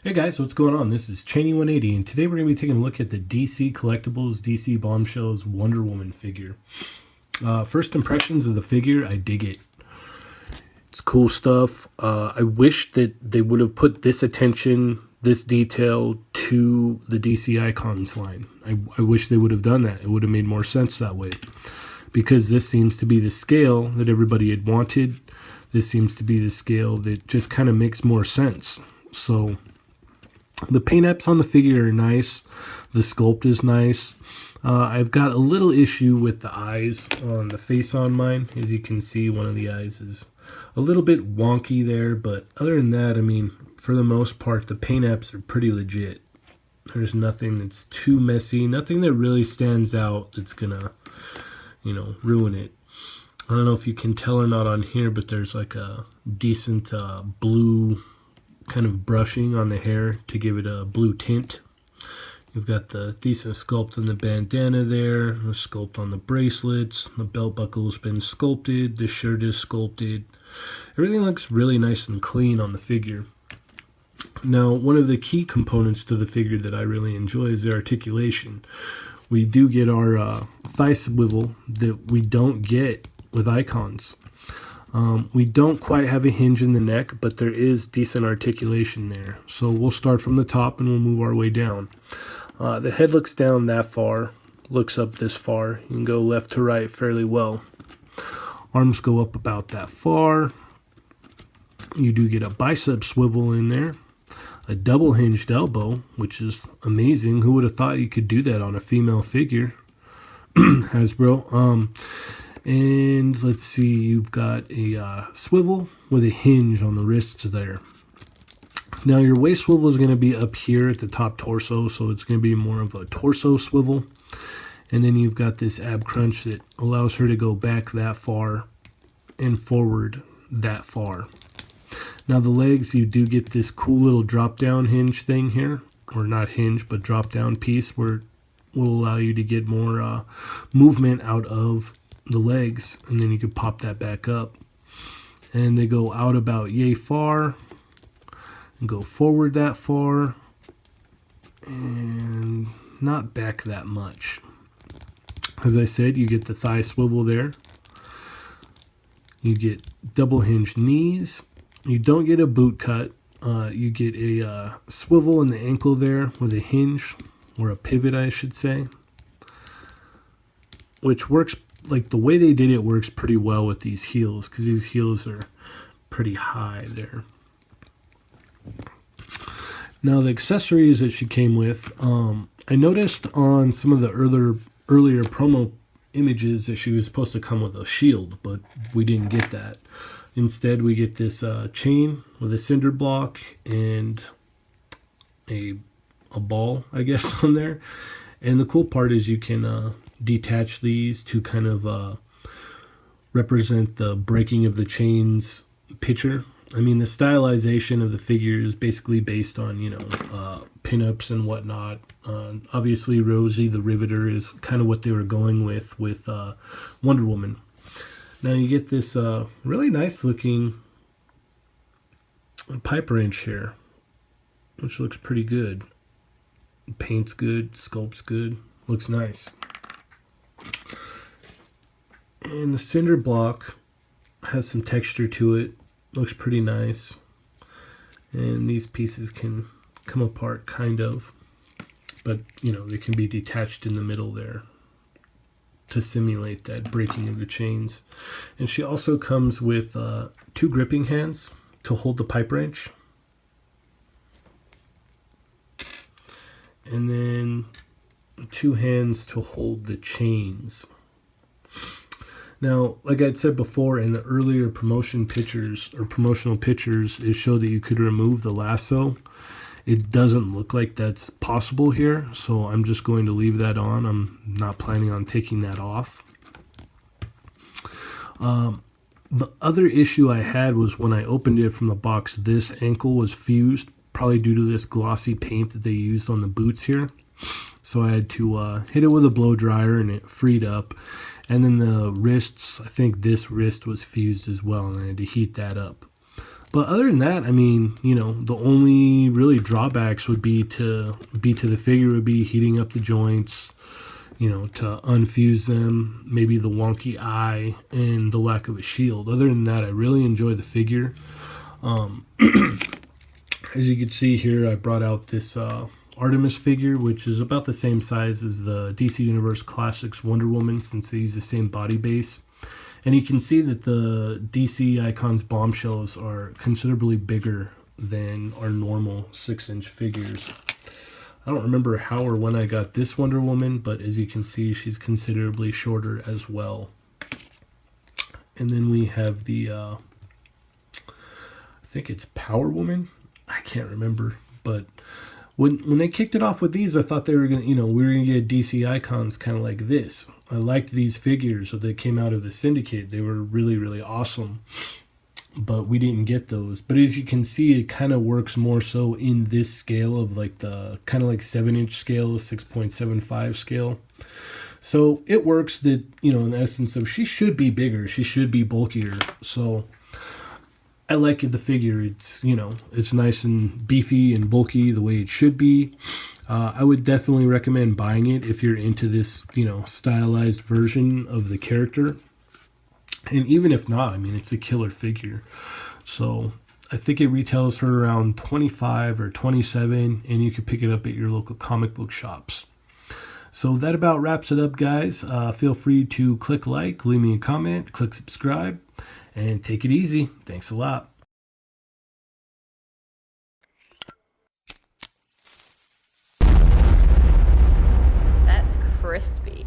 Hey guys, what's going on? This is Cheney180, and today we're going to be taking a look at the DC Collectibles DC Bombshells Wonder Woman figure. First impressions of the figure, I dig it. It's cool stuff. I wish that they would have put this attention, this detail to the DC Icons line. I wish they would have done that. It would have made more sense that way. Because this seems to be the scale that everybody had wanted. This seems to be the scale that just kind of makes more sense. So the paint apps on the figure are nice. The sculpt is nice. I've got a little issue with the eyes on the face on mine. As you can see, one of the eyes is a little bit wonky there. But other than that, I mean, for the most part, the paint apps are pretty legit. There's nothing that's too messy. Nothing that really stands out that's going to, ruin it. I don't know if you can tell or not on here, but there's like a decent blue kind of brushing on the hair to give it a blue tint. You've got the decent sculpt on the bandana there, a sculpt on the bracelets, the belt buckle's been sculpted, the shirt is sculpted. Everything looks really nice and clean on the figure. Now, one of the key components to the figure that I really enjoy is the articulation. We do get our thigh swivel that we don't get with Icons. We don't quite have a hinge in the neck, but there is decent articulation there. So we'll start from the top and we'll move our way down. The head looks down that far, looks up this far. You can go left to right fairly well. Arms go up about that far. You do get a bicep swivel in there. A double hinged elbow, which is amazing. Who would have thought you could do that on a female figure? Hasbro. And let's see, you've got a swivel with a hinge on the wrists there. Now your waist swivel is going to be up here at the top torso, so it's going to be more of a torso swivel. And then you've got this ab crunch that allows her to go back that far and forward that far. Now the legs, you do get this cool little drop down hinge thing here, or not hinge, but drop down piece where it will allow you to get more movement out of the legs, and then you can pop that back up. And they go out about yay far and go forward that far and not back that much. As I said, you get the thigh swivel there. You get double hinged knees. You don't get a boot cut. You get a swivel in the ankle there with a hinge, or a pivot I should say, which works, like the way they did it works pretty well with these heels, because these heels are pretty high there. Now the accessories that she came with, I noticed on some of the earlier promo images that she was supposed to come with a shield, but we didn't get that. Instead, we get this chain with a cinder block and a ball, I guess, on there. And the cool part is you can detach these to kind of represent the breaking of the chains picture. I mean, the stylization of the figure is basically based on, pinups and whatnot. Obviously, Rosie the Riveter is kind of what they were going with Wonder Woman. Now you get this really nice looking pipe wrench here, which looks pretty good. Paint's good, sculpt's good, looks nice. And the cinder block has some texture to it, looks pretty nice. And these pieces can come apart kind of, but they can be detached in the middle there to simulate that breaking of the chains. And she also comes with 2 gripping hands to hold the pipe wrench. And then 2 hands to hold the chains. Now, like I'd said before, in the earlier promotional pictures, it showed that you could remove the lasso. It doesn't look like that's possible here, so I'm just going to leave that on. I'm not planning on taking that off. The other issue I had was when I opened it from the box, this ankle was fused, probably due to this glossy paint that they used on the boots here. So I had to hit it with a blow dryer and it freed up. And then the wrists, I think this wrist was fused as well, and I had to heat that up. But other than that, I mean, you know, the only really drawbacks would be to the figure would be heating up the joints, you know, to unfuse them, maybe the wonky eye and the lack of a shield. Other than that, I really enjoy the figure. As you can see here, I brought out this Artemis figure, which is about the same size as the DC Universe Classics Wonder Woman, since they use the same body base. And you can see that the DC Icons Bombshells are considerably bigger than our normal 6-inch figures. I don't remember how or when I got this Wonder Woman, but as you can see, she's considerably shorter as well. And then we have the, I think it's Power Woman. I can't remember, but when they kicked it off with these, I thought they were gonna, you know, we were gonna get DC Icons kind of like this. I liked these figures that came out of the Syndicate. They were really, really awesome, but we didn't get those. But as you can see, it kind of works more so in this scale of like the kind of like 7-inch scale, 6.75 scale. So it works that, you know, in the essence of she should be bigger, she should be bulkier. So I like the figure. It's, you know, it's nice and beefy and bulky the way it should be. I would definitely recommend buying it if you're into this, you know, stylized version of the character. And even if not, I mean, it's a killer figure. So I think it retails for around 25 or 27, and you can pick it up at your local comic book shops. So that about wraps it up, guys. Feel free to click like, leave me a comment, click subscribe, and take it easy. Thanks a lot. That's crispy.